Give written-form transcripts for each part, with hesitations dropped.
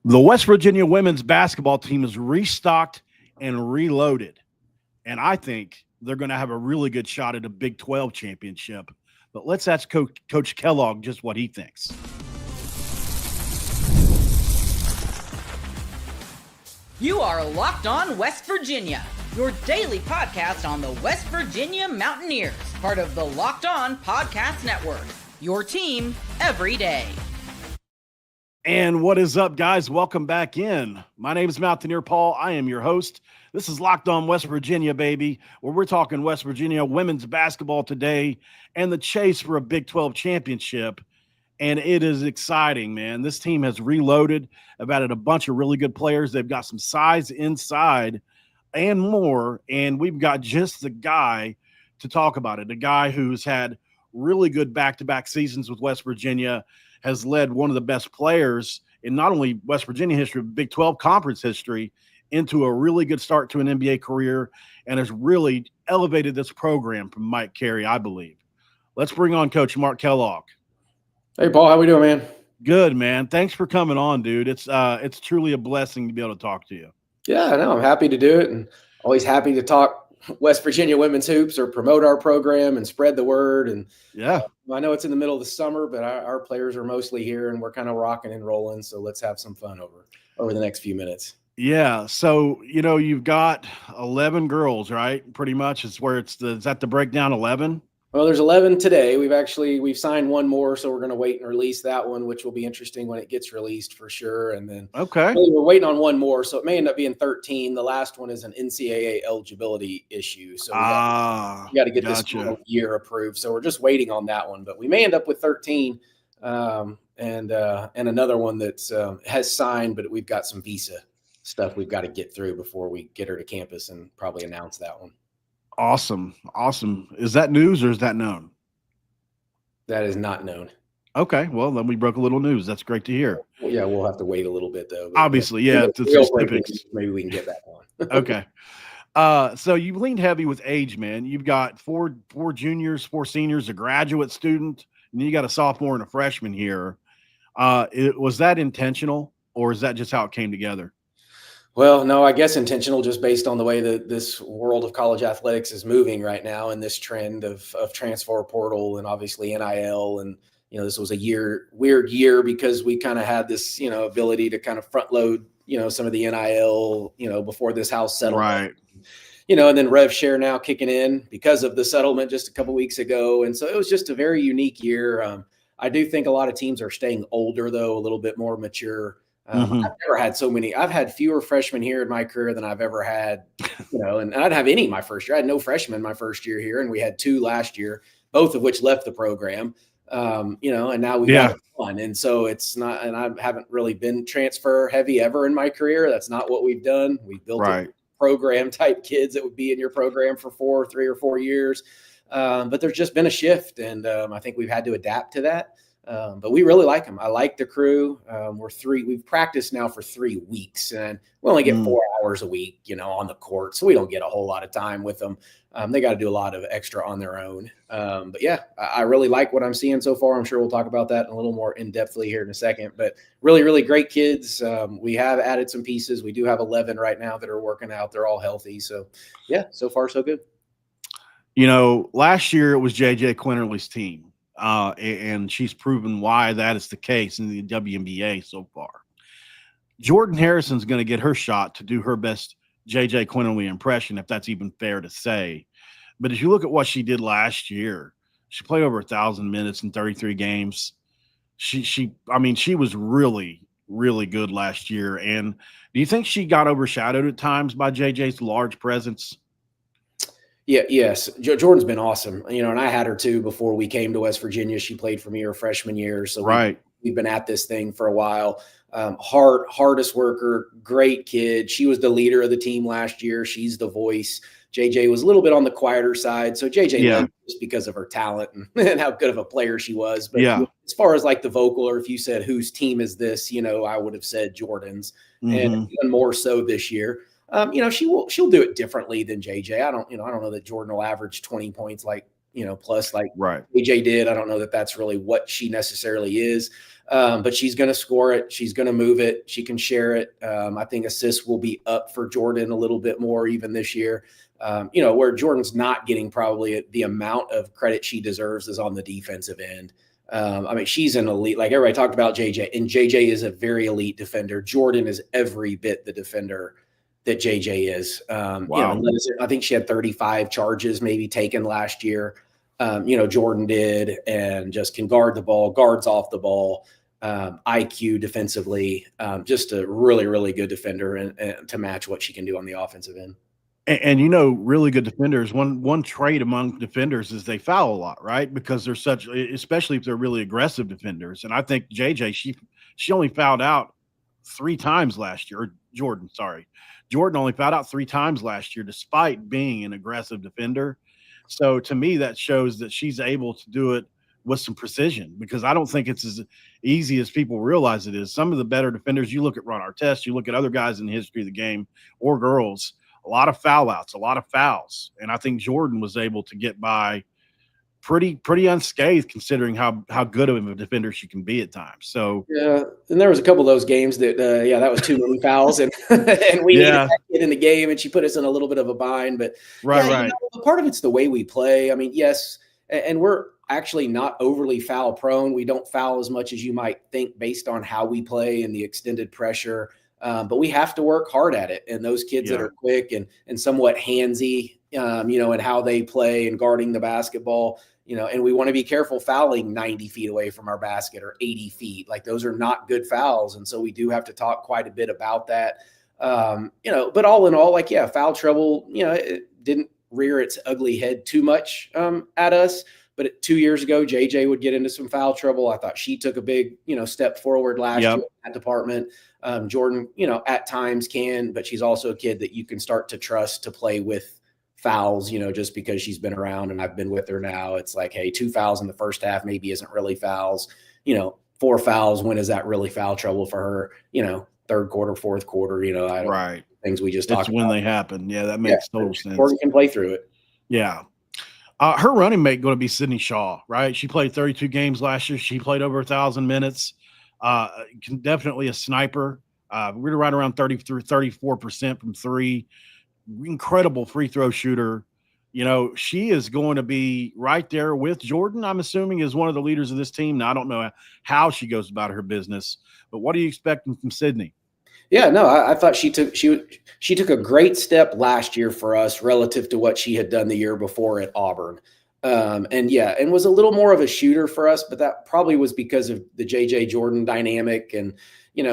The West Virginia women's basketball team is restocked and reloaded, and I think they're going to have a really good shot at a Big 12 championship. But let's ask Coach Kellogg just what he thinks. You are Locked On West Virginia, your daily podcast on the West Virginia Mountaineers, part of the Locked On Podcast Network, your team every day. And what is up, guys? Welcome back in. My name is Mountaineer Paul. I am your host. This is Locked On West Virginia, baby, where we're talking West Virginia women's basketball today and the chase for a Big 12 championship. And it is exciting, man. This team has reloaded. I've added a bunch of really good players. They've got some size inside and more. And we've got just the guy to talk about it, a guy who's had really good back-to-back seasons with West Virginia, has led one of the best players in not only West Virginia history, but Big 12 conference history into a really good start to an NBA career, and has really elevated this program from Mike Carey, I believe. Let's bring on Coach Mark Kellogg. Hey, Paul, how we doing, man? Good, man. Thanks for coming on, dude. It's truly a blessing to be able to talk to you. Yeah, I know. I'm happy to do it, and always happy to talk West Virginia women's hoops or promote our program and spread the word. And I know it's in the middle of the summer, but our players are mostly here, and we're kind of rocking and rolling. So let's have some fun over the next few minutes. Yeah. So, you've got 11 girls, right? Pretty much is where is that the breakdown 11? Well, there's 11 today. We've signed one more, so we're going to wait and release that one, which will be interesting when it gets released for sure. And then we're waiting on one more, so it may end up being 13. The last one is an NCAA eligibility issue, so we got to get this year approved. So we're just waiting on that one, but we may end up with 13 and another one that has signed, but we've got some visa stuff we've got to get through before we get her to campus and probably announce that one. Awesome. Is that news or is that known? That is not known. Okay. Well, then we broke a little news. That's great to hear. Well, yeah, we'll have to wait a little bit, though. Obviously, yeah. Maybe we can get that one. Okay. So you leaned heavy with age, man. You've got four juniors, 4 seniors, a graduate student, and you got a sophomore and a freshman here. Was that intentional, or is that just how it came together? Well, no, I guess intentional, just based on the way that this world of college athletics is moving right now, and this trend of transfer portal and obviously NIL. And, this was a weird year because we kind of had this, ability to kind of front load, some of the NIL, before this house settled. Right. And then rev share now kicking in because of the settlement just a couple of weeks ago. And so it was just a very unique year. I do think a lot of teams are staying older, though, a little bit more mature. I've never had I've had fewer freshmen here in my career than I've ever had, and I didn't have any my first year. I had no freshmen my first year here, and we had 2 last year, both of which left the program, and now we've got 1. And so it's not, and I haven't really been transfer heavy ever in my career. That's not what we've done. We've built a program type kids that would be in your program for 3 or 4 years. But there's just been a shift, and I think we've had to adapt to that. But we really like them. I like the crew. We've practiced now for 3 weeks, and we only get 4 hours a week, on the court. So we don't get a whole lot of time with them. They got to do a lot of extra on their own. But yeah, I really like what I'm seeing so far. I'm sure we'll talk about that a little more in-depthly here in a second, but really, really great kids. We have added some pieces. We do have 11 right now that are working out. They're all healthy. So yeah, so far so good. Last year it was JJ Quinerly's team. And she's proven why that is the case in the WNBA so far. Jordan Harrison's going to get her shot to do her best JJ Quinerly impression, if that's even fair to say. But if you look at what she did last year, she played over 1,000 minutes in 33 games. She was really, really good last year. And do you think she got overshadowed at times by JJ's large presence? Yeah, yes. Jordan's been awesome, and I had her too before we came to West Virginia. She played for me her freshman year. So we've been at this thing for a while. Hardest worker, great kid. She was the leader of the team last year. She's the voice. JJ was a little bit on the quieter side. So JJ led just because of her talent and how good of a player she was. But as far as like the vocal, or if you said whose team is this, I would have said Jordan's, and even more so this year. She'll do it differently than JJ. I don't know that Jordan will average 20 points plus like JJ did. I don't know that that's really what she necessarily is. But she's going to score it. She's going to move it. She can share it. I think assists will be up for Jordan a little bit more even this year. Where Jordan's not getting probably the amount of credit she deserves is on the defensive end. She's an elite, like everybody talked about JJ, and JJ is a very elite defender. Jordan is every bit the defender that JJ is. Wow. I think she had 35 charges maybe taken last year. Jordan did, and just can guard the ball, guards off the ball, IQ defensively, just a really, really good defender and to match what she can do on the offensive end. And really good defenders, one trait among defenders is they foul a lot, right? Because they're especially if they're really aggressive defenders. And I think JJ, she only fouled out 3 times last year. Or Jordan only fouled out 3 times last year, despite being an aggressive defender. So to me, that shows that she's able to do it with some precision, because I don't think it's as easy as people realize it is. Some of the better defenders, you look at Ron Artest, you look at other guys in the history of the game, or girls, a lot of foul outs, a lot of fouls. And I think Jordan was able to get by pretty unscathed, considering how good of a defender she can be at times. So yeah, and there was a couple of those games that that was too many fouls, and and we needed that kid in the game, and she put us in a little bit of a bind. But right. Part of it's the way we play. I mean, yes, and we're actually not overly foul prone. We don't foul as much as you might think based on how we play and the extended pressure. But we have to work hard at it. And those kids that are quick and somewhat handsy, and how they play and guarding the basketball, and we want to be careful fouling 90 feet away from our basket or 80 feet. Like, those are not good fouls. And so we do have to talk quite a bit about that. But all in all, foul trouble, it didn't rear its ugly head too much at us. But 2 years ago, JJ would get into some foul trouble. I thought she took a big, step forward last year in that department. Jordan, at times can, but she's also a kid that you can start to trust to play with fouls, just because she's been around and I've been with her now. It's like, hey, 2 fouls in the first half maybe isn't really fouls. 4 fouls, when is that really foul trouble for her? Third quarter, fourth quarter, right. Things we just talked about. That's when they happen. Yeah, that makes total sense. Jordan can play through it. Yeah. Her running mate going to be Sydney Shaw, right? She played 32 games last year. She played over 1,000 minutes. Definitely a sniper. We're right around 34% from 3. Incredible free throw shooter. She is going to be right there with Jordan, I'm assuming, is one of the leaders of this team. Now, I don't know how she goes about her business, but what are you expecting from Sydney? Yeah, no, I thought she took a great step last year for us relative to what she had done the year before at Auburn. And was a little more of a shooter for us, but that probably was because of the JJ Jordan dynamic and,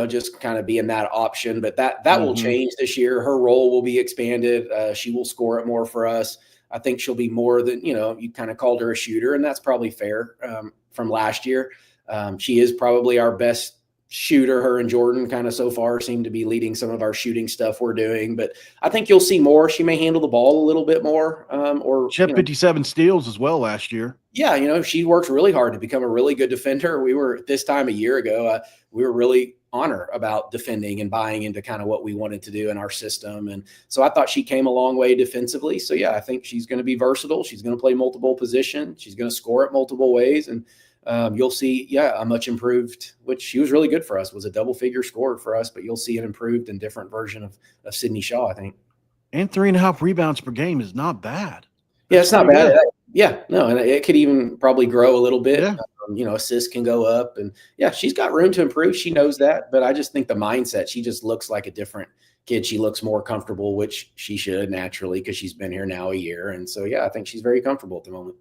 just kind of being that option. But that will change this year. Her role will be expanded. She will score it more for us. I think she'll be more than, you kind of called her a shooter, and that's probably fair from last year. She is probably our best shooter. Her and Jordan kind of so far seem to be leading some of our shooting stuff we're doing, but I think you'll see more. She may handle the ball a little bit more. She had 57 steals as well last year. Yeah, she worked really hard to become a really good defender. We were this time a year ago, we were really on her about defending and buying into kind of what we wanted to do in our system. And so I thought she came a long way defensively. So yeah, I think she's going to be versatile. She's going to play multiple positions. She's going to score it multiple ways. And you'll see, a much improved, which she was really good for us, was a double-figure scorer for us, but you'll see an improved and different version of Sydney Shaw, I think. And 3.5 rebounds per game is not bad. Yeah, it's not bad. And it could even probably grow a little bit. Yeah. Assists can go up. And, she's got room to improve. She knows that. But I just think the mindset, she just looks like a different kid. She looks more comfortable, which she should naturally because she's been here now a year. And so, I think she's very comfortable at the moment.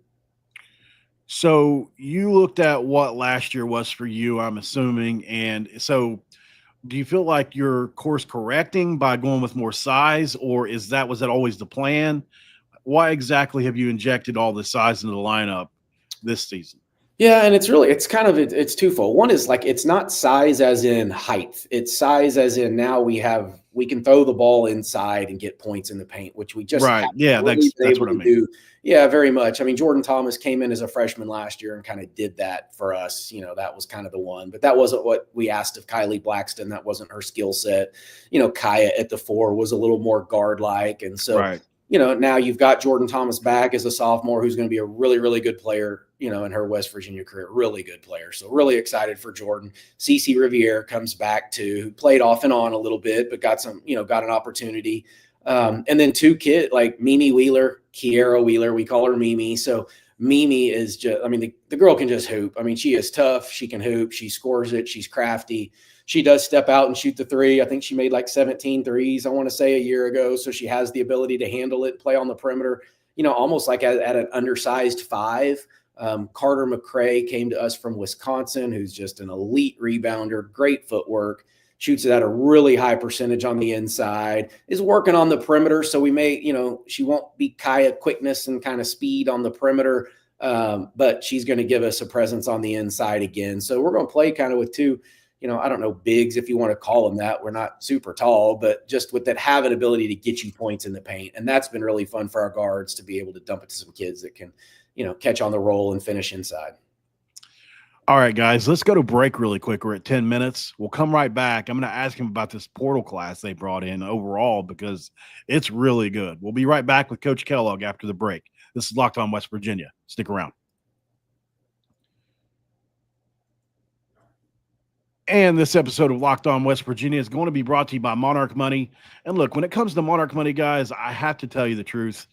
So you looked at what last year was for you, I'm assuming. And so do you feel like you're course correcting by going with more size, or was that always the plan? Why exactly have you injected all the size into the lineup this season? Yeah, and it's twofold. One is it's not size as in height. It's size as in now we can throw the ball inside and get points in the paint, which we just right. Yeah, that's what I mean. Do. Yeah, very much. I mean, Jordan Thomas came in as a freshman last year and kind of did that for us. That was kind of the one, but that wasn't what we asked of Kylie Blackston. That wasn't her skill set. Kaya at the 4 was a little more guard-like. And so, right. now you've got Jordan Thomas back as a sophomore, who's going to be a really, really good player, in her West Virginia career, really good player. So really excited for Jordan. Cece Riviere comes back too, who played off and on a little bit, but got an opportunity. And then 2 kids like Mimi Wheeler, Kiara Wheeler, we call her Mimi. So Mimi is just, the girl can just hoop. She is tough. She can hoop. She scores it. She's crafty. She does step out and shoot the 3. I think she made like 17 threes, I want to say, a year ago. So she has the ability to handle it, play on the perimeter, almost like at an undersized 5. Carter McCray came to us from Wisconsin, who's just an elite rebounder, great footwork, shoots it at a really high percentage on the inside, is working on the perimeter. So we may, she won't be Kaya quickness and kind of speed on the perimeter, but she's going to give us a presence on the inside again. So we're going to play kind of with 2, I don't know, bigs, if you want to call them that. We're not super tall, but just with that have an ability to get you points in the paint. And that's been really fun for our guards to be able to dump it to some kids that can, catch on the roll and finish inside. All right, guys, let's go to break really quick. We're at 10 minutes. We'll come right back. I'm going to ask him about this portal class they brought in overall because it's really good. We'll be right back with Coach Kellogg after the break. This is Locked On West Virginia. Stick around. And this episode of Locked On West Virginia is going to be brought to you by Monarch Money. And look, when it comes to Monarch Money, guys, I have to tell you the truth.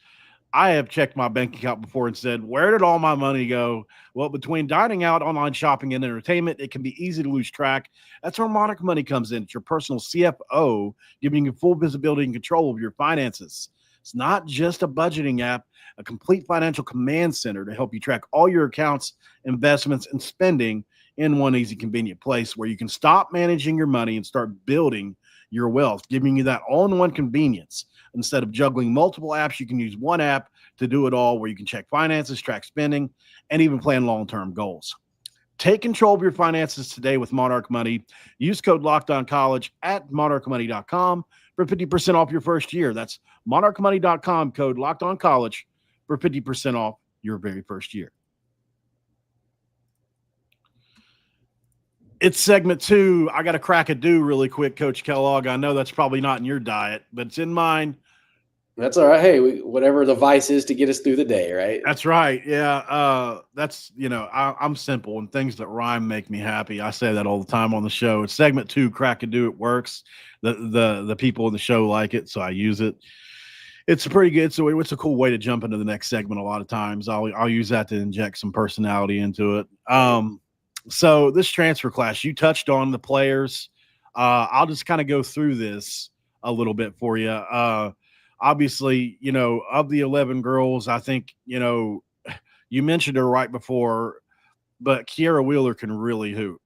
I have checked my bank account before and said, where did all my money go? Well, between dining out, online shopping, and entertainment, it can be easy to lose track. That's where Monarch Money comes in. It's your personal CFO, giving you full visibility and control of your finances. It's not just a budgeting app, a complete financial command center to help you track all your accounts, investments, and spending in one easy, convenient place where you can stop managing your money and start building your wealth, giving you that all-in-one convenience. Instead of juggling multiple apps, you can use one app to do it all, where you can check finances, track spending, and even plan long-term goals. Take control of your finances today with Monarch Money. Use code LOCKEDONCollege at monarchmoney.com for 50% off your first year. That's monarchmoney.com, code LOCKEDONCollege for 50% off your very first year. It's segment 2. I got to crack a do really quick, Coach Kellogg. I know that's probably not in your diet, but it's in mine. That's all right. Hey, whatever the vice is to get us through the day, right? That's right. Yeah. That's, I'm simple, and things that rhyme make me happy. I say that all the time on the show. It's segment 2, crack a do. It works. The people in the show like it, so I use it. It's pretty good. So it's a cool way to jump into the next segment. A lot of times I'll use that to inject some personality into it. So this transfer class, you touched on the players. I'll just kind of go through this a little bit for you. Obviously, of the 11 girls, I think, you mentioned her right before, but Kiara Wheeler can really hoop.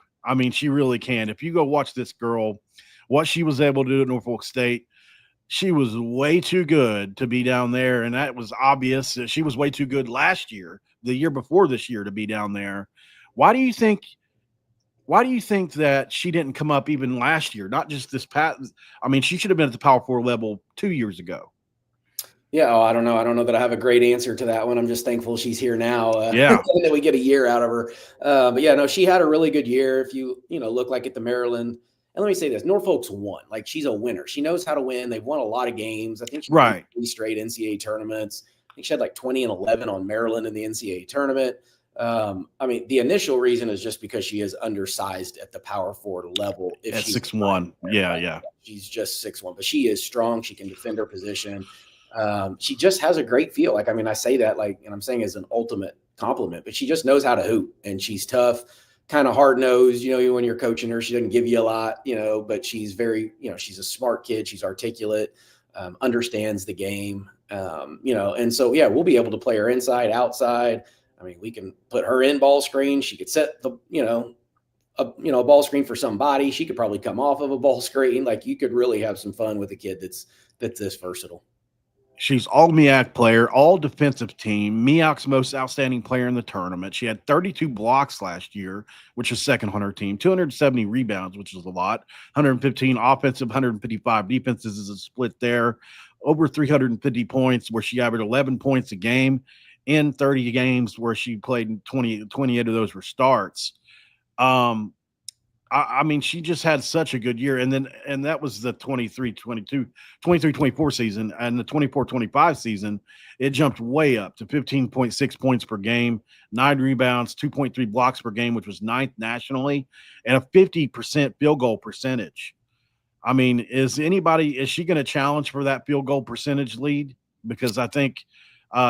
She really can. If you go watch this girl, what she was able to do at Norfolk State, she was way too good to be down there. And that was obvious. She was way too good last year, the year before this year, to be down there. Why do you think that she didn't come up even last year? Not just this past. She should have been at the Power 4 level 2 years ago. Yeah. I don't know. I don't know that I have a great answer to that one. I'm just thankful she's here now. That we get a year out of her. But yeah, no, she had a really good year. If you look like at the Maryland, and let me say this, Norfolk's won. Like, she's a winner. She knows how to win. They've won a lot of games. I think she won 3 straight NCAA tournaments. I think she had like 20-11 on Maryland in the NCAA tournament. The initial reason is just because she is undersized at the Power 4 level. At 6'1". Yeah. She's just 6'1", but she is strong. She can defend her position. She just has a great feel. I say that and I'm saying as an ultimate compliment, but she just knows how to hoop, and she's tough, kind of hard-nosed. When you're coaching her, she doesn't give you a lot, but she's very, she's a smart kid. She's articulate, understands the game, and so, yeah, we'll be able to play her inside, outside. We can put her in ball screen. She could set the, a ball screen for somebody. She could probably come off of a ball screen. You could really have some fun with a kid that's this versatile. She's all MEAC player, all defensive team, MEAC's most outstanding player in the tournament. She had 32 blocks last year, which is second on her team, 270 rebounds, which is a lot, 115 offensive, 155 defenses is a split there, over 350 points, where she averaged 11 points a game in 30 games, where she played 28 of those were starts. I mean, she just had such a good year. And that was the 23-24 season. And the 24-25 season, it jumped way up to 15.6 points per game, 9 rebounds, 2.3 blocks per game, which was 9th nationally, and a 50% field goal percentage. I mean, is she going to challenge for that field goal percentage lead? Because I think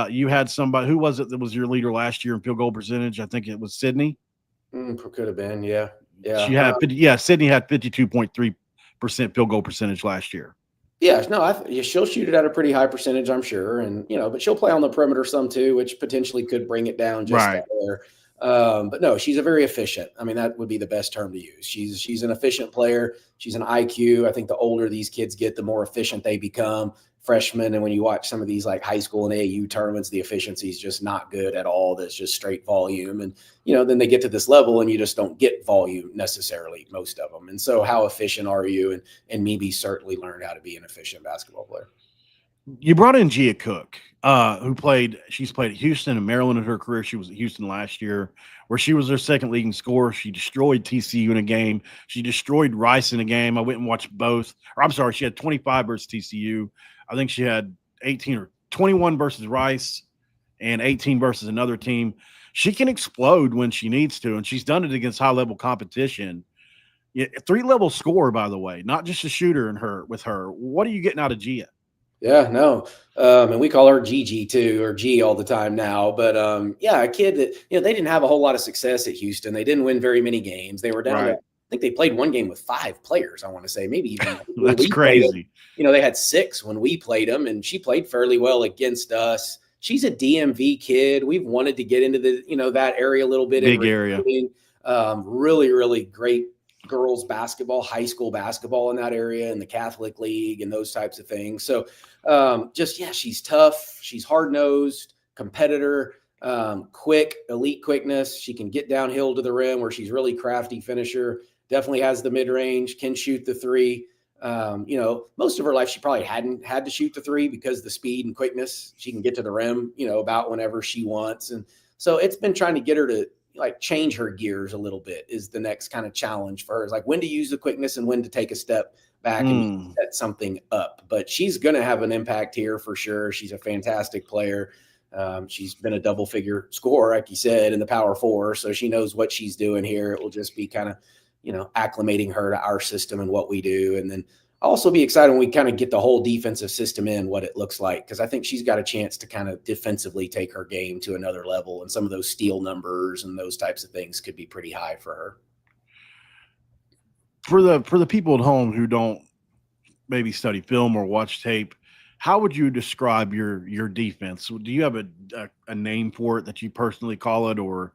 you had somebody, who was it that was your leader last year in field goal percentage? I think it was Sydney. Could have been, yeah. Yeah. She had Sydney had 52.3% field goal percentage last year. Yeah, no, she'll shoot it at a pretty high percentage, I'm sure, and but she'll play on the perimeter some too, which potentially could bring it down just there. But no, she's a very efficient. I mean, that would be the best term to use. She's an efficient player. She's an IQ. I think the older these kids get, the more efficient they become. Freshmen, and when you watch some of these like high school and AAU tournaments, the efficiency is just not good at all. That's just straight volume, and then they get to this level, and you just don't get volume necessarily, most of them. And so, how efficient are you? And Mimi certainly learned how to be an efficient basketball player. You brought in Gia Cook, she's played at Houston and Maryland in her career. She was at Houston last year, where she was their second leading scorer. She destroyed TCU in a game. She destroyed Rice in a game. I went and watched both. Or I'm sorry, she had 25 versus TCU. I think she had 18 or 21 versus Rice and 18 versus another team. She can explode when she needs to, and she's done it against high-level competition. Yeah, 3-level scorer, by the way, not just a shooter with her. What are you getting out of Gia? Yeah, no. And we call her Gigi too, or G all the time now. But a kid that, they didn't have a whole lot of success at Houston. They didn't win very many games. They were down to, I think they played one game with 5 players, I want to say, maybe even. That's crazy. They had 6 when we played them, and she played fairly well against us. She's a DMV kid. We've wanted to get into that area a little bit. Big area. Really, really great girls basketball, high school basketball in that area, and the Catholic League and those types of things. So she's tough. She's hard-nosed, competitor, quick, elite quickness. She can get downhill to the rim, where she's really crafty finisher, definitely has the mid-range, can shoot the 3. Most of her life, she probably hadn't had to shoot the 3 because the speed and quickness. She can get to the rim, about whenever she wants. And so it's been trying to get her to change her gears a little bit is the next kind of challenge for her. Is when to use the quickness and when to take a step back and set something up. But she's going to have an impact here for sure. She's a fantastic player. She's been a double-figure scorer, like you said, in the Power 4. So she knows what she's doing here. It will just be kind of, acclimating her to our system and what we do. And then I'll also be excited when we kind of get the whole defensive system in, what it looks like, because I think she's got a chance to kind of defensively take her game to another level. And some of those steal numbers and those types of things could be pretty high for her. For the people at home who don't maybe study film or watch tape, how would you describe your defense? Do you have a name for it that you personally call it, or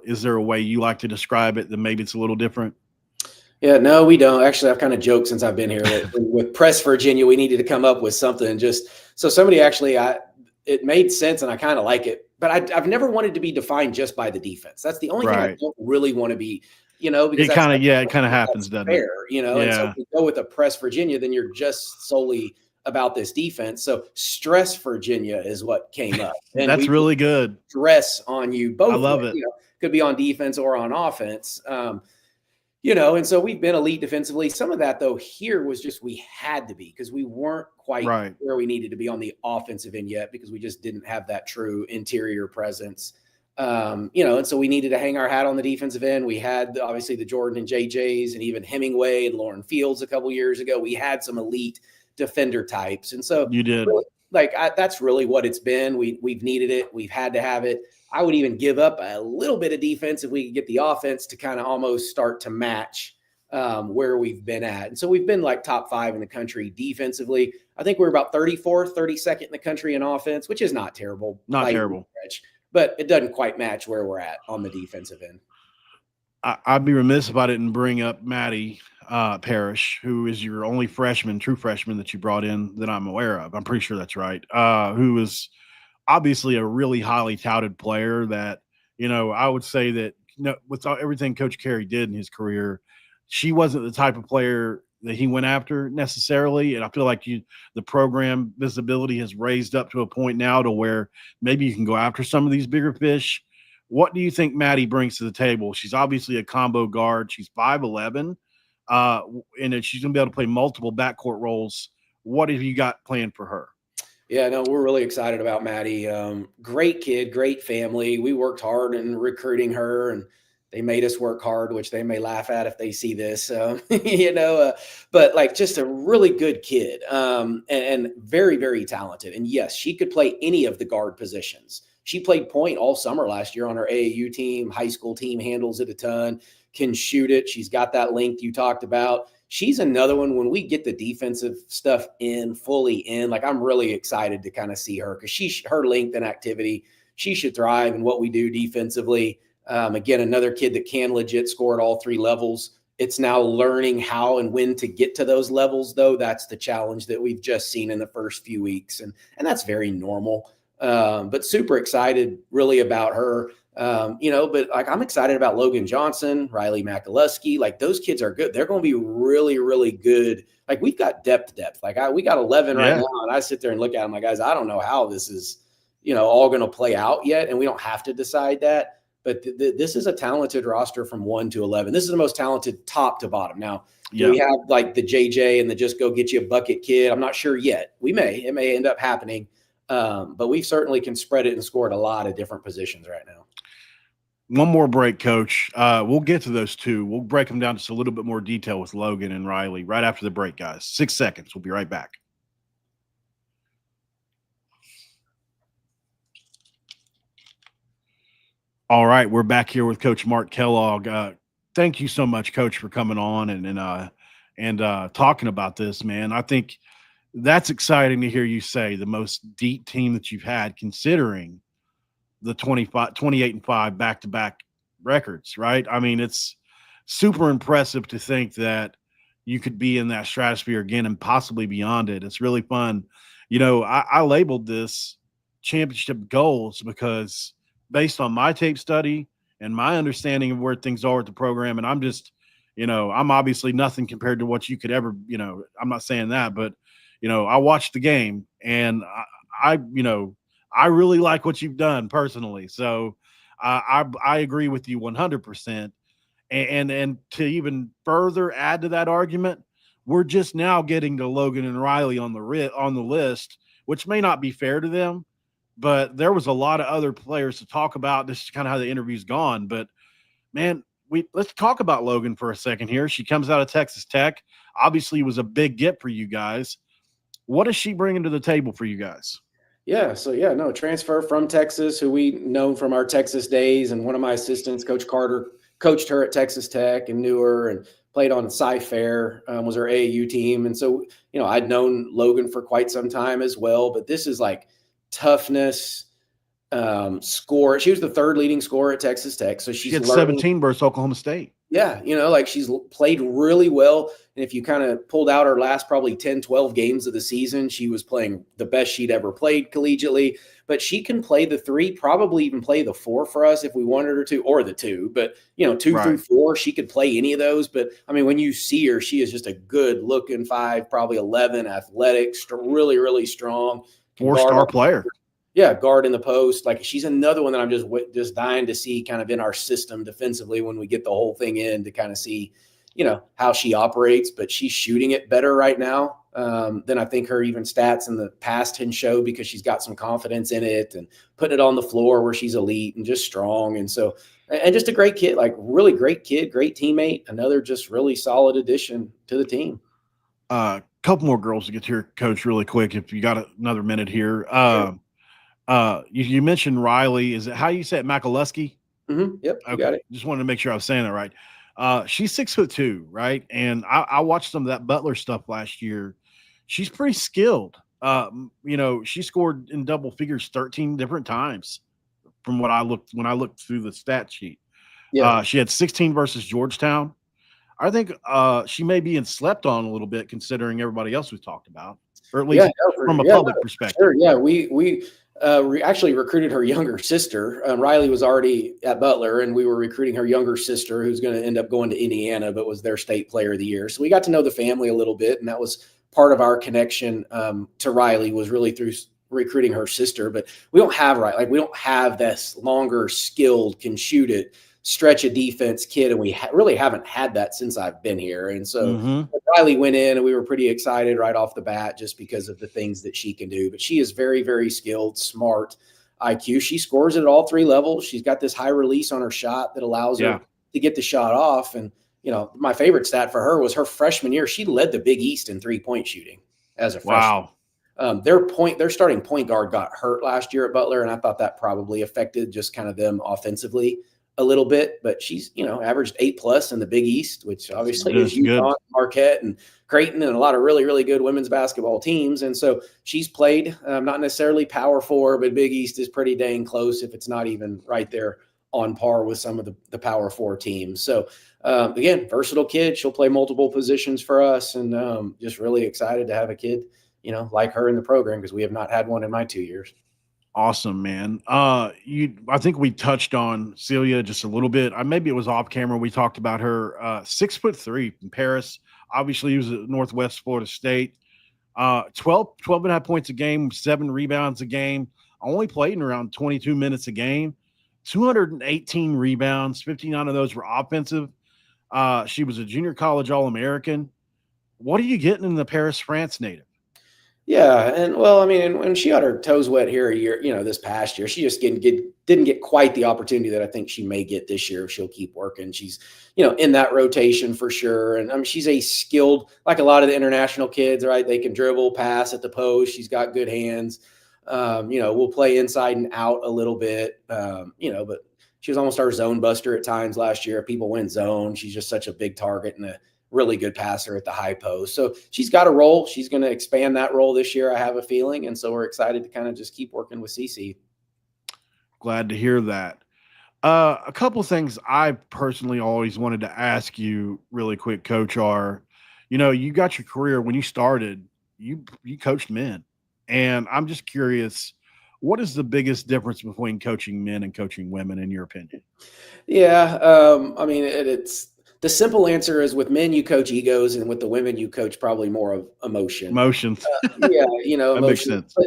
is there a way you like to describe it that maybe it's a little different? Yeah, no, we don't. Actually, I've kind of joked since I've been here that with Press Virginia, we needed to come up with something. Just so somebody actually, it made sense, and I kind of like it. But I've never wanted to be defined just by the defense. That's the only thing I don't really want to be. Because it kind of happens, doesn't it? And so if you go with a Press Virginia, then you're just solely about this defense. So Stress Virginia is what came up. And that's really good. Stress on you both. I love it. Could be on defense or on offense. And so we've been elite defensively. Some of that, though, here was just we had to be, because we weren't quite where we needed to be on the offensive end yet, because we just didn't have that true interior presence. And so we needed to hang our hat on the defensive end. We had, obviously, the Jordan and JJs and even Hemingway and Lauren Fields a couple years ago. We had some elite defender types. And so you did. Really, that's really what it's been. We've needed it. We've had to have it. I would even give up a little bit of defense if we could get the offense to kind of almost start to match where we've been at. And so we've been top 5 in the country defensively. I think we're about 34th, 32nd in the country in offense, which is not terrible. Not terrible. But it doesn't quite match where we're at on the defensive end. I'd be remiss if I didn't bring up Maddie Parrish, who is your only true freshman that you brought in that I'm aware of. I'm pretty sure that's right. Who is obviously a really highly touted player that, I would say that, with everything Coach Carey did in his career, she wasn't the type of player that he went after necessarily. And I feel like the program visibility has raised up to a point now to where maybe you can go after some of these bigger fish. What do you think Maddie brings to the table? She's obviously a combo guard. She's 5'11", and she's going to be able to play multiple backcourt roles. What have you got planned for her? Yeah, no, we're really excited about Maddie. Great kid, great family. We worked hard in recruiting her, and they made us work hard, which they may laugh at if they see this, but like just a really good kid, and very, very talented. And yes, she could play any of the guard positions. She played point all summer last year on her AAU team, high school team, handles it a ton, can shoot it. She's got that length you talked about. She's another one when we get the defensive stuff fully in, like I'm really excited to kind of see her because her length and activity, she should thrive in what we do defensively. Again, another kid that can legit score at all three levels. It's now learning how and when to get to those levels, though. That's the challenge that we've just seen in the first few weeks. And that's very normal. But super excited really about her. But like I'm excited about Logan Johnson, Riley McAlusky. Like those kids are good. They're going to be really, really good. Like we've got depth. Like we got 11 right now, and I sit there and look at them like, guys, I don't know how this is, all going to play out yet, and we don't have to decide that. But this is a talented roster from 1 to 11. This is the most talented top to bottom. Now, do we have like the JJ and the just go get you a bucket kid? I'm not sure yet. It may end up happening. But we certainly can spread it and score at a lot of different positions right now. One more break, Coach. We'll get to those two. We'll break them down just a little bit more detail with Logan and Riley right after the break, guys. 6 seconds. We'll be right back. All right, we're back here with Coach Mark Kellogg. Thank you so much, Coach, for coming on and talking about this, man. I think that's exciting to hear you say the most deep team that you've had, considering the 28-5 back-to-back records, right? I mean, it's super impressive to think that you could be in that stratosphere again and possibly beyond it. It's really fun. I labeled this championship goals because based on my tape study and my understanding of where things are at the program, and I'm just, I'm obviously nothing compared to what you could ever, I'm not saying that, but I watched the game and I really like what you've done personally. So I agree with you 100%. And to even further add to that argument, we're just now getting to Logan and Riley on the list, which may not be fair to them, but there was a lot of other players to talk about. This is kind of how the interview's gone. But man, let's talk about Logan for a second here. She comes out of Texas Tech. Obviously, it was a big get for you guys. What is she bringing to the table for you guys? Yeah. So, transfer from Texas, who we know from our Texas days. And one of my assistants, Coach Carter, coached her at Texas Tech and knew her and played on Cy-Fair, was her AAU team. And so, I'd known Logan for quite some time as well. But this is like toughness, score. She was the third leading scorer at Texas Tech. So she had 17 versus Oklahoma State. Yeah, she's played really well. And if you kind of pulled out her last probably 10, 12 games of the season, she was playing the best she'd ever played collegiately. But she can play the 3, probably even play the 4 for us if we wanted her to, or the 2. But, 2 through 4, she could play any of those. But, I mean, when you see her, she is just a good-looking 5, probably 11, athletic, really, really strong. 4-star player. Yeah, guard in the post. Like she's another one that I'm just dying to see kind of in our system defensively when we get the whole thing in to kind of see, how she operates. But she's shooting it better right now than I think her even stats in the past can show because she's got some confidence in it and putting it on the floor where she's elite and just strong. And so, and just a great kid, like really great kid, great teammate, another just really solid addition to the team. Couple more girls to get here, Coach, really quick, if you got another minute here. Sure. You mentioned Riley. Is it how you say it, McAlusky? Mm-hmm. Yep. Okay. Got it. Just wanted to make sure I was saying that right. She's 6'2", right? And I watched some of that Butler stuff last year. She's pretty skilled. She scored in double figures 13 different times from when I looked through the stat sheet. Yeah. She had 16 versus Georgetown. I think she may be slept on a little bit considering everybody else we've talked about, or at least from a public perspective. Sure. Yeah. We actually recruited her younger sister. Riley was already at Butler, and we were recruiting her younger sister, who's going to end up going to Indiana, but was their state player of the year. So we got to know the family a little bit, and that was part of our connection to Riley, was really through recruiting her sister, but we don't have this longer skilled, can shoot it, stretch a defense kid. And we really haven't had that since I've been here. And so Riley went in and we were pretty excited right off the bat just because of the things that she can do. But she is very, very skilled, smart, IQ. She scores at all 3 levels. She's got this high release on her shot that allows her to get the shot off. And, my favorite stat for her was her freshman year. She led the Big East in 3-point shooting as a freshman. Wow. Their starting point guard got hurt last year at Butler, and I thought that probably affected just kind of them offensively a little bit. But she's, averaged 8+ in the Big East, which obviously is UConn, Marquette, and Creighton, and a lot of really, really good women's basketball teams. And so she's played not necessarily Power 4, but Big East is pretty dang close, if it's not even right there on par with some of the Power 4 teams. So again, versatile kid. She'll play multiple positions for us, and just really excited to have a kid, like her in the program, because we have not had one in my 2 years. Awesome, man. I think we touched on Celia just a little bit. Maybe it was off camera. We talked about her 6'3" from Paris. Obviously, he was at Northwest Florida State. 12 and a half points a game, 7 rebounds a game. Only played in around 22 minutes a game. 218 rebounds, 59 of those were offensive. She was a junior college All-American. What are you getting in the Paris, France native? Yeah, and when she got her toes wet here a year, this past year, she just didn't get quite the opportunity that I think she may get this year if she'll keep working. She's, in that rotation for sure. And she's a skilled, like a lot of the international kids, right? They can dribble, pass at the post. She's got good hands. We'll play inside and out a little bit, but she was almost our zone buster at times last year. People went zone. She's just such a big target and a really good passer at the high post. So she's got a role. She's going to expand that role this year, I have a feeling. And so we're excited to kind of just keep working with CC. Glad to hear that. A couple of things I personally always wanted to ask you really quick, Coach, are, you got your career when you started, you coached men. And I'm just curious, what is the biggest difference between coaching men and coaching women, in your opinion? Yeah. It's the simple answer is with men, you coach egos, and with the women, you coach probably more of emotions. That makes sense. But,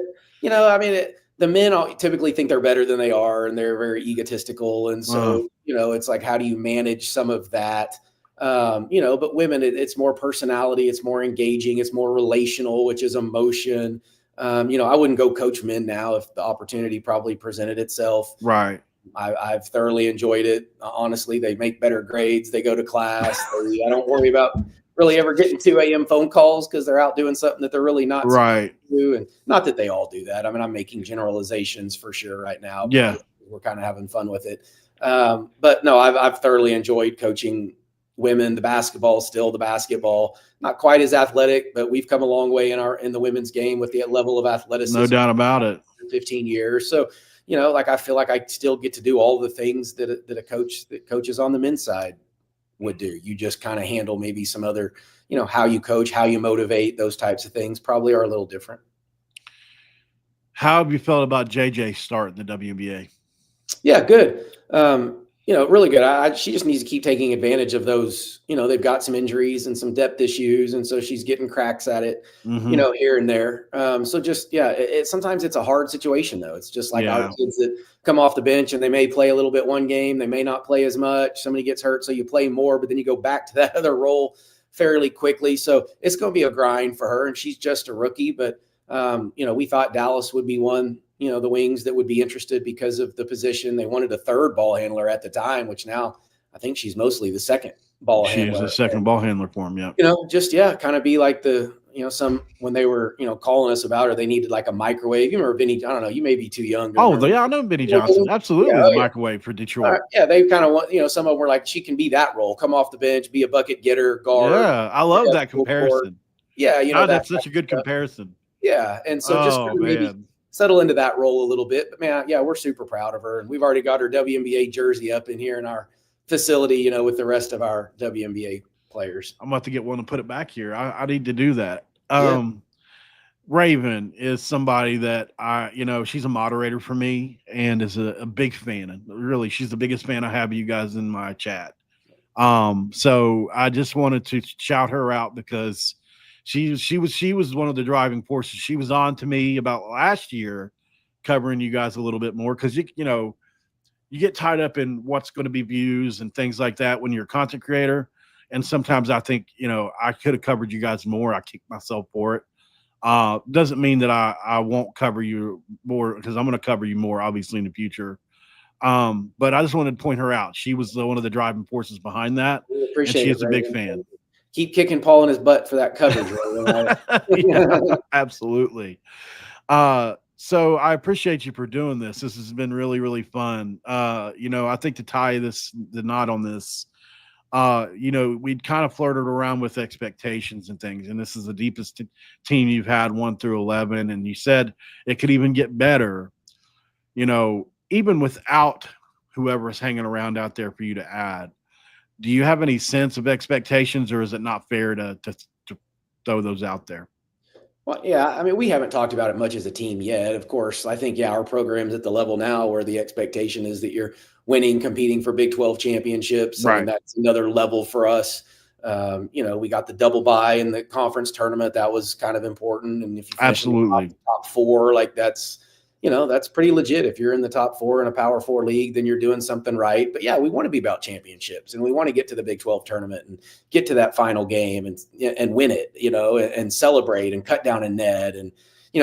the men typically think they're better than they are, and they're very egotistical. And so, it's like, how do you manage some of that? But women, it's more personality, it's more engaging, it's more relational, which is emotion. I wouldn't go coach men now if the opportunity probably presented itself. Right. I've thoroughly enjoyed it. Honestly, they make better grades. They go to class. I don't worry about really ever getting 2 a.m. phone calls because they're out doing something that they're really not right. supposed to do. And not that they all do that. I'm making generalizations for sure right now. Yeah. We're kind of having fun with it. But no, I've thoroughly enjoyed coaching women. The basketball, not quite as athletic, but we've come a long way in the women's game with the level of athleticism. No doubt about it. 15 years. So, I feel like I still get to do all the things that a coach that coaches on the men's side would do. You just kind of handle maybe some other, how you coach, how you motivate, those types of things probably are a little different. How have you felt about JJ starting the WNBA? Yeah, good. Really good. She just needs to keep taking advantage of those. They've got some injuries and some depth issues, and so she's getting cracks at it, here and there. So just, sometimes it's a hard situation, though. It's just like our kids that come off the bench and they may play a little bit one game. They may not play as much. Somebody gets hurt, so you play more, but then you go back to that other role fairly quickly. So it's going to be a grind for her, and she's just a rookie. But, we thought Dallas would be one, the wings that would be interested because of the position. They wanted a third ball handler at the time, which now I think she's mostly the second ball handler. She's the second ball handler for him, yeah. Kind of be like some when they were, calling us about her, they needed like a microwave. You remember Vinny? I don't know. You may be too young. I know Vinny Johnson. Absolutely, the microwave for Detroit. They kind of want, some of them were like, she can be that role, come off the bench, be a bucket getter, guard. Yeah, I love that comparison. Yeah, that's such a good comparison. Yeah, and so just maybe settle into that role a little bit. But man, we're super proud of her, and we've already got her WNBA jersey up in here in our facility, with the rest of our WNBA players. I'm about to get one to put it back here. I need to do that. Raven is somebody that she's a moderator for me and is a big fan. And really, she's the biggest fan I have of you guys in my chat. So I just wanted to shout her out because she was one of the driving forces. She was on to me about last year, covering you guys a little bit more because you get tied up in what's going to be views and things like that when you're a content creator. And sometimes I think, I could have covered you guys more. I kicked myself for it. Doesn't mean that I won't cover you more because I'm going to cover you more, obviously, in the future. But I just wanted to point her out. She was one of the driving forces behind that. We And appreciate she it, is a big fan. Keep kicking Paul in his butt for that coverage. Yeah, absolutely. So I appreciate you for doing this. This has been really, really fun. I think to tie the knot on this, we'd kind of flirted around with expectations and things, and this is the deepest team you've had, 1 through 11. And you said it could even get better, even without whoever's hanging around out there for you to add. Do you have any sense of expectations, or is it not fair to throw those out there? Well, yeah, I mean, we haven't talked about it much as a team yet. Of course, I think, our program's at the level now where the expectation is that you're winning, competing for Big 12 championships. Right. And that's another level for us. We got the double bye in the conference tournament. That was kind of important. And if you finish in the top 4, like that's pretty legit. If you're in the top 4 in a Power 4 league, then you're doing something right. But yeah, we want to be about championships, and we want to get to the Big 12 tournament and get to that final game and win it, and celebrate and cut down a net and,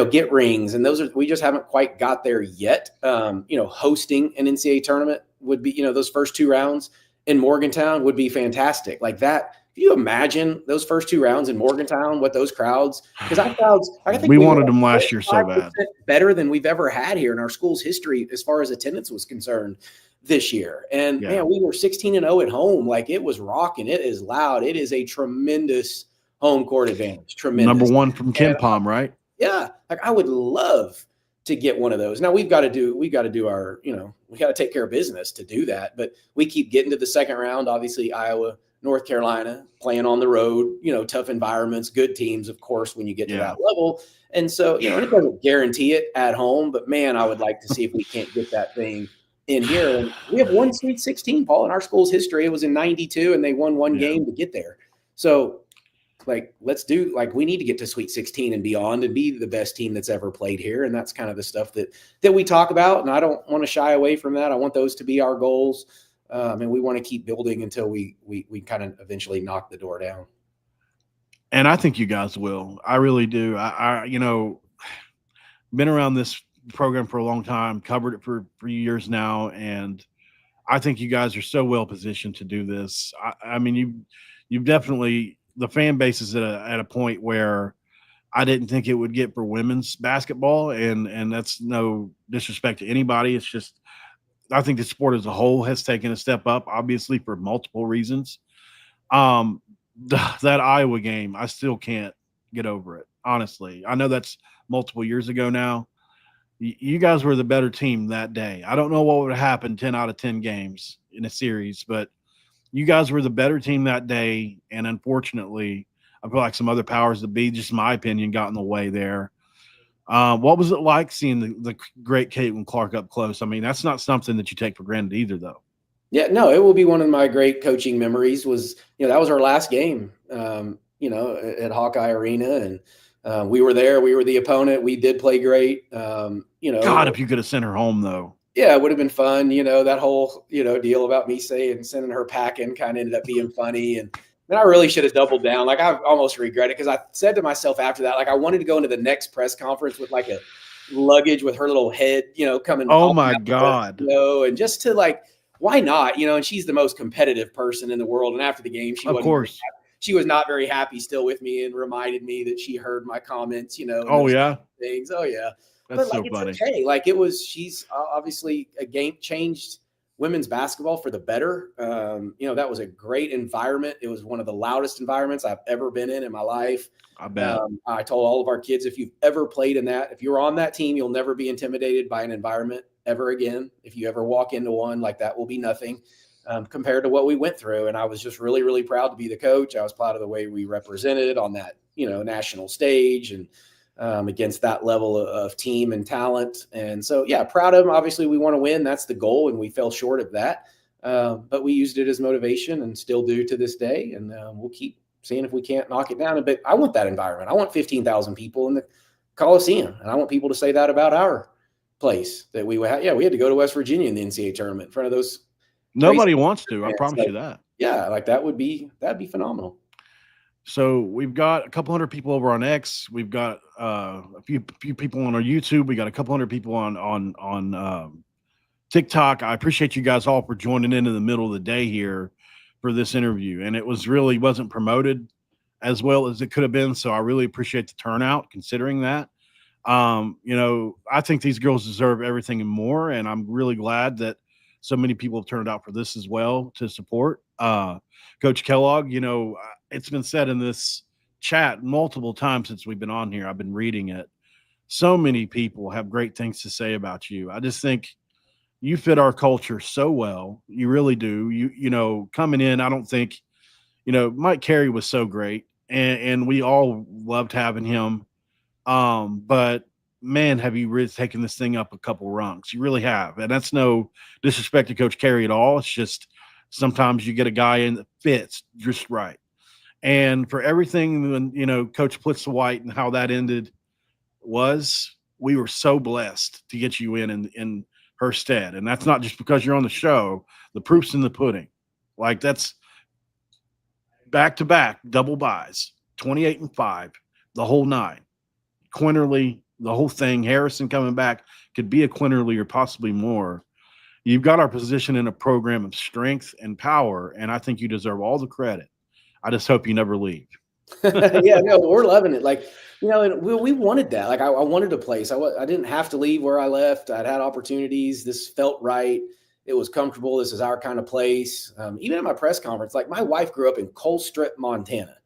get rings. And we just haven't quite got there yet. Hosting an NCAA tournament would be, those first 2 rounds in Morgantown would be fantastic. Like that. Can you imagine those first 2 rounds in Morgantown, what those crowds, because I think we wanted them last year so bad. Better than we've ever had here in our school's history as far as attendance was concerned this year. And man, we were 16-0 at home. Like it was rocking. It is loud. It is a tremendous home court advantage. Tremendous. Number 1 from Ken Palm, right? Yeah. Like I would love to get one of those. Now we got to do our, we got to take care of business to do that. But we keep getting to the second round. Obviously, Iowa, North Carolina, playing on the road, tough environments, good teams, of course, when you get to that level. And so, it doesn't guarantee it at home, but man, I would like to see if we can't get that thing in here. And we have one Sweet 16, Paul, in our school's history. It was in 92 and they won one game to get there. So we need to get to Sweet 16 and beyond and be the best team that's ever played here. And that's kind of the stuff that we talk about. And I don't want to shy away from that. I want those to be our goals. And we want to keep building until we kind of eventually knock the door down. And I think you guys will. I really do. I been around this program for a long time, covered it for years now, and I think you guys are so well positioned to do this. I mean, you've definitely, the fan base is at a point where I didn't think it would get for women's basketball, and that's no disrespect to anybody. It's just I think the sport as a whole has taken a step up, obviously for multiple reasons. That Iowa game, I still can't get over it. Honestly, I know that's multiple years ago now. You guys were the better team that day. I don't know what would have happened 10 out of 10 games in a series, but you guys were the better team that day. And unfortunately, I feel like some other powers that be, just my opinion, got in the way there. What was it like seeing the great Caitlin Clark up close? I mean, that's not something that you take for granted either, though. Yeah, no, it will be one of my great coaching memories was, that was our last game, at Hawkeye Arena. And we were there. We were the opponent. We did play great. God, if you could have sent her home, though. Yeah, it would have been fun. That whole, deal about me sending her packing kind of ended up being funny. And I really should have doubled down. Like, I almost regret it because I said to myself after that, like, I wanted to go into the next press conference with like a luggage with her little head, coming. Oh, my God. And just to like, why not? And she's the most competitive person in the world. And after the game, she was not very happy still with me and reminded me that she heard my comments, Oh, yeah. Things. Oh, yeah. That's but like, so funny. It's okay. Like she's obviously a game changed women's basketball for the better. That was a great environment. It was one of the loudest environments I've ever been in my life. I bet. I told all of our kids, if you've ever played in that, if you're on that team, you'll never be intimidated by an environment ever again. If you ever walk into one, like that will be nothing compared to what we went through. And I was just really, really proud to be the coach. I was proud of the way we represented on that, national stage and against that level of team and talent. And so, yeah, proud of them. Obviously, we want to win. That's the goal. And we fell short of that. But we used it as motivation and still do to this day. And we'll keep seeing if we can't knock it down. But I want that environment. I want 15,000 people in the Coliseum. And I want people to say that about our place that we had. Yeah, we had to go to West Virginia in the NCAA tournament in front of those. Nobody wants to. I promise you that. Yeah, like that'd be phenomenal. So we've got a couple hundred people over on X. We've got a few people on our YouTube. We got a couple hundred people on TikTok. I appreciate you guys all for joining in the middle of the day here for this interview. And it wasn't promoted as well as it could have been. So I really appreciate the turnout considering that. I think these girls deserve everything and more. And I'm really glad that so many people have turned out for this as well to support Coach Kellogg. It's been said in this chat multiple times since we've been on here. I've been reading it. So many people have great things to say about you. I just think you fit our culture so well. You really do. You coming in, I don't think, Mike Carey was so great and we all loved having him. But man, have you really taken this thing up a couple rungs? You really have. And that's no disrespect to Coach Carey at all. It's just sometimes you get a guy in that fits just right. And for everything, when, Coach Plitzwhite and how that ended we were so blessed to get you in her stead. And that's not just because you're on the show. The proof's in the pudding. Like that's back-to-back double buys, 28-5, the whole 9. Quinerly, the whole thing, Harrison coming back could be a Quinerly or possibly more. You've got our position in a program of strength and power, and I think you deserve all the credit. I just hope you never leave. Yeah, no, we're loving it. Like, and we wanted that. Like, I wanted a place. I didn't have to leave where I left. I'd had opportunities. This felt right. It was comfortable. This is our kind of place. Even at my press conference, like my wife grew up in Colstrip, Montana.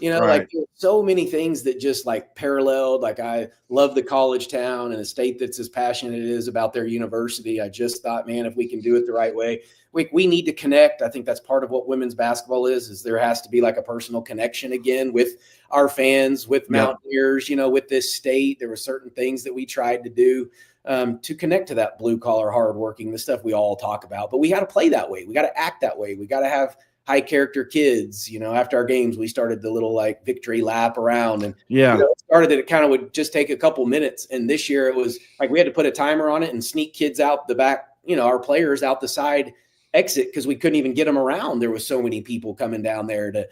Right. Like so many things that just like paralleled. Like I love the college town and a state that's as passionate as it is about their university. I just thought, man, if we can do it the right way, we need to connect. I think that's part of what women's basketball is there has to be like a personal connection again with our fans, with Mountaineers, with this state. There were certain things that we tried to do to connect to that blue collar, hardworking, the stuff we all talk about, but we got to play that way. We got to act that way. We got to have high character kids. After our games, we started the little like victory lap around and it started that it kind of would just take a couple minutes. And this year it was like, we had to put a timer on it and sneak kids out the back, our players out the side exit because we couldn't even get them around. There was so many people coming down there to,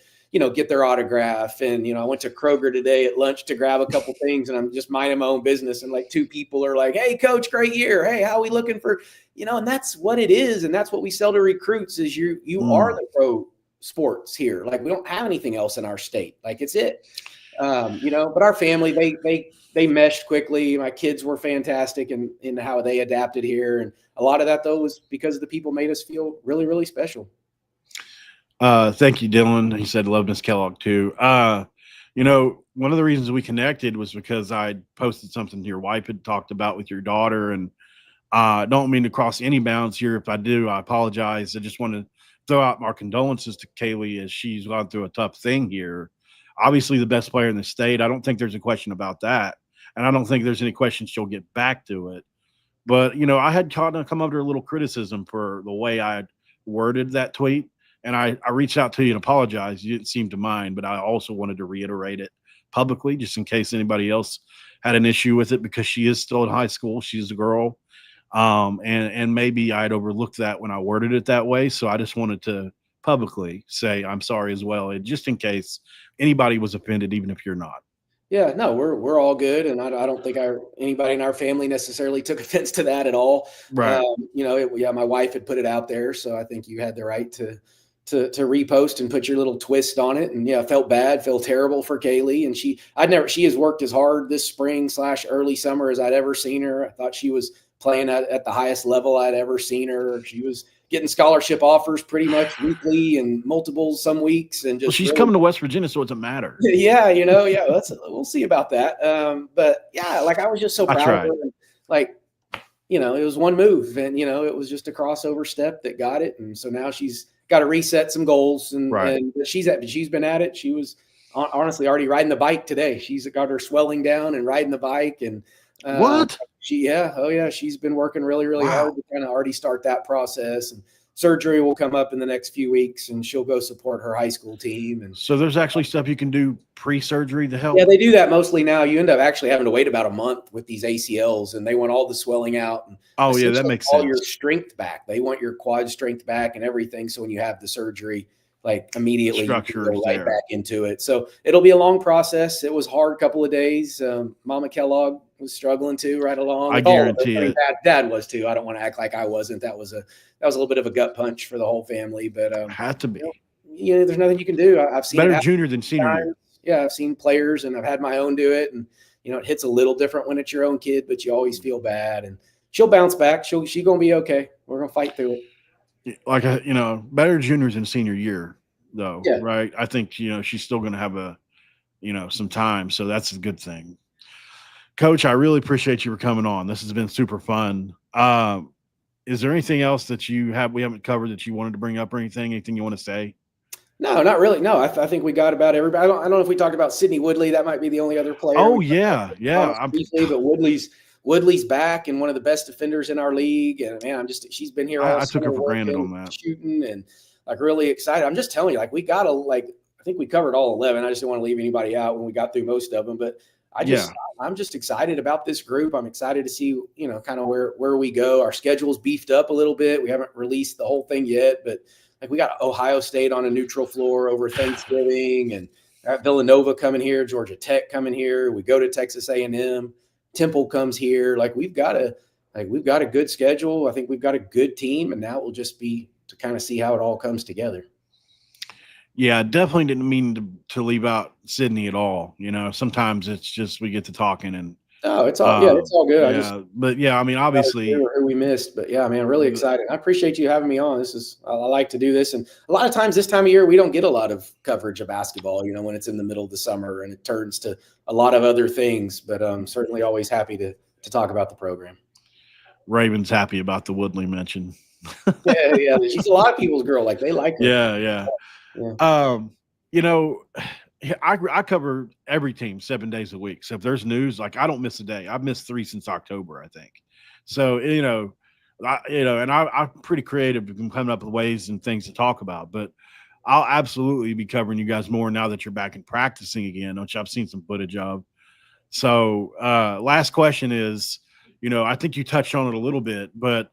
get their autograph. And, I went to Kroger today at lunch to grab a couple things and I'm just minding my own business. And like 2 people are like, hey, coach, great year. Hey, how are we looking for, and that's what it is. And that's what we sell to recruits is you are the pro sports here. Like we don't have anything else in our state. Like it's it, but our family, they meshed quickly. My kids were fantastic in how they adapted here. And a lot of that though was because the people made us feel really, really special. Thank you, Dylan. He said, love Miss Kellogg too. One of the reasons we connected was because I posted something your wife had talked about with your daughter. And don't mean to cross any bounds here. If I do, I apologize. I just want to throw out our condolences to Kaylee as she's gone through a tough thing here. Obviously the best player in the state. I don't think there's a question about that. And I don't think there's any question she'll get back to it. But, I had come under a little criticism for the way I had worded that tweet. And I reached out to you and apologized. You didn't seem to mind, but I also wanted to reiterate it publicly just in case anybody else had an issue with it because she is still in high school. She's a girl. And maybe I'd overlooked that when I worded it that way. So I just wanted to publicly say I'm sorry as well, and just in case anybody was offended, even if you're not. Yeah, no, we're all good, and I don't think anybody in our family necessarily took offense to that at all. Right. My wife had put it out there, so I think you had the right to repost and put your little twist on it. And felt terrible for Kaylee. And she has worked as hard this spring / early summer as I'd ever seen her. I thought she was playing at the highest level I'd ever seen her. She was getting scholarship offers pretty much weekly and multiples some weeks. And just she's coming to West Virginia, so it doesn't matter. Yeah, we'll see about that. But yeah, like I was just so proud of her. And, like, it was one move, and it was just a crossover step that got it. And so now she's got to reset some goals, and she's been at it. She was honestly already riding the bike today. She's got her swelling down and riding the bike. And what? She's been working really, really hard to kind of already start that process. And surgery will come up in the next few weeks, and she'll go support her high school team. And so there's actually stuff you can do pre-surgery to help. Yeah, they do that mostly now. You end up actually having to wait about a month with these ACLs, and they want all the swelling out. And oh yeah, that makes all sense. your strength back. They want your quad strength back and everything. So when you have the surgery, like immediately you can go right back into it. So it'll be a long process. It was hard a couple of days. Mama Kellogg was struggling too right along. I guarantee it. Dad was too. I don't want to act like I wasn't. That was a little bit of a gut punch for the whole family. But had to be. There's nothing you can do. I've seen better junior than senior year. Yeah, I've seen players, and I've had my own do it, and it hits a little different when it's your own kid, but you always feel bad. And she'll bounce back. She's gonna be okay. We're gonna fight through it. Like better juniors than senior year, though, yeah. Right? I think she's still gonna have some time, so that's a good thing. Coach, I really appreciate you for coming on. This has been super fun. Is there anything else that we haven't covered that you wanted to bring up, or anything you want to say? No, not really. No, I think we got about everybody. I don't know if we talked about Sydney Woodley. That might be the only other player. Oh yeah. Briefly, but Woodley's back and one of the best defenders in our league. And man, she's been here. I took her for granted on that. Shooting and really excited. I'm just telling you, we got to I think we covered all 11. I just didn't want to leave anybody out when we got through most of them. But I'm just excited about this group. I'm excited to see, kind of where we go. Our schedule's beefed up a little bit. We haven't released the whole thing yet, but we got Ohio State on a neutral floor over Thanksgiving, and Villanova coming here, Georgia Tech coming here. We go to Texas A&M. Temple comes here. We've got a good schedule. I think we've got a good team, and now it will just be to kind of see how it all comes together. Yeah, definitely didn't mean to leave out Sydney at all. Sometimes it's just we get to talking and. Oh, it's all it's all good. Yeah, obviously who we missed, but yeah, man, really excited. I appreciate you having me on. I like to do this, and a lot of times this time of year we don't get a lot of coverage of basketball. When it's in the middle of the summer and it turns to a lot of other things. But I'm certainly always happy to talk about the program. Raven's happy about the Woodley mention. yeah, she's a lot of people's girl. They like her. Yeah. I cover every team 7 days a week. So if there's news, I don't miss a day. I've missed 3 since October, I think. So, I'm pretty creative in coming up with ways and things to talk about, but I'll absolutely be covering you guys more now that you're back in practicing again, which I've seen some footage of. So, last question is, I think you touched on it a little bit, but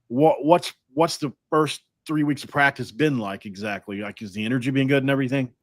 what's the first 3 weeks of practice been like exactly? Is the energy being good and everything?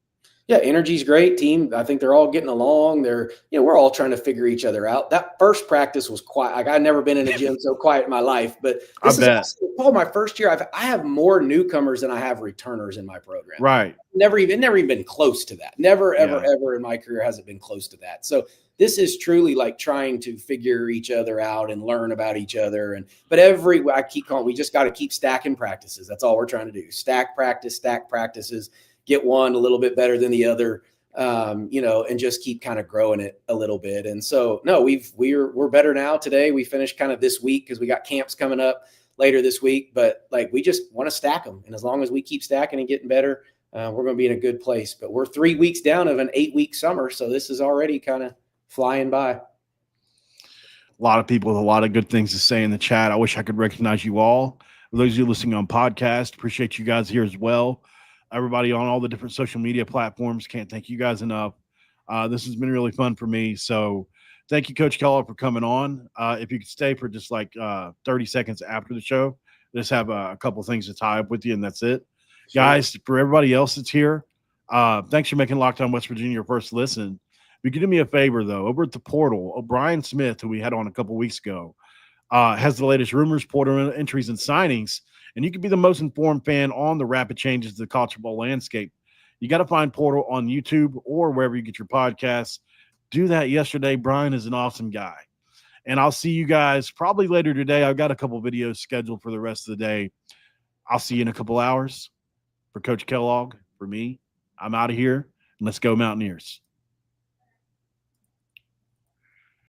Yeah, energy's great. Team, I think they're all getting along. We're all trying to figure each other out. That first practice was quiet. I've never been in a gym so quiet in my life. But this is also, Paul, my first year. I have more newcomers than I have returners in my program. Right. Never even been close to that. Never, ever in my career has it been close to that. So this is truly trying to figure each other out and learn about each other. I keep calling. We just got to keep stacking practices. That's all we're trying to do. Stack practices. Get one a little bit better than the other, and just keep kind of growing it a little bit. And so, no, we're better now. Today we finished kind of this week because we got camps coming up later this week. But we just want to stack them, and as long as we keep stacking and getting better, we're going to be in a good place. But we're 3 weeks down of an 8-week summer, so this is already kind of flying by. A lot of people with a lot of good things to say in the chat. I wish I could recognize you all. For those of you listening on podcast, appreciate you guys here as well. Everybody on all the different social media platforms, can't thank you guys enough. This has been really fun for me. So thank you, Coach Kellogg, for coming on. If you could stay for just 30 seconds after the show, just have a couple things to tie up with you, and that's it. Sure. Guys, for everybody else that's here, thanks for making Locked On West Virginia your first listen. If you could do me a favor, though, over at the portal, O'Brien Smith, who we had on a couple weeks ago, has the latest rumors, portal entries, and signings. And you can be the most informed fan on the rapid changes to the college football landscape. You got to find Portal on YouTube or wherever you get your podcasts. Do that yesterday. Brian is an awesome guy. And I'll see you guys probably later today. I've got a couple videos scheduled for the rest of the day. I'll see you in a couple hours. For Coach Kellogg, for me, I'm out of here. And let's go Mountaineers.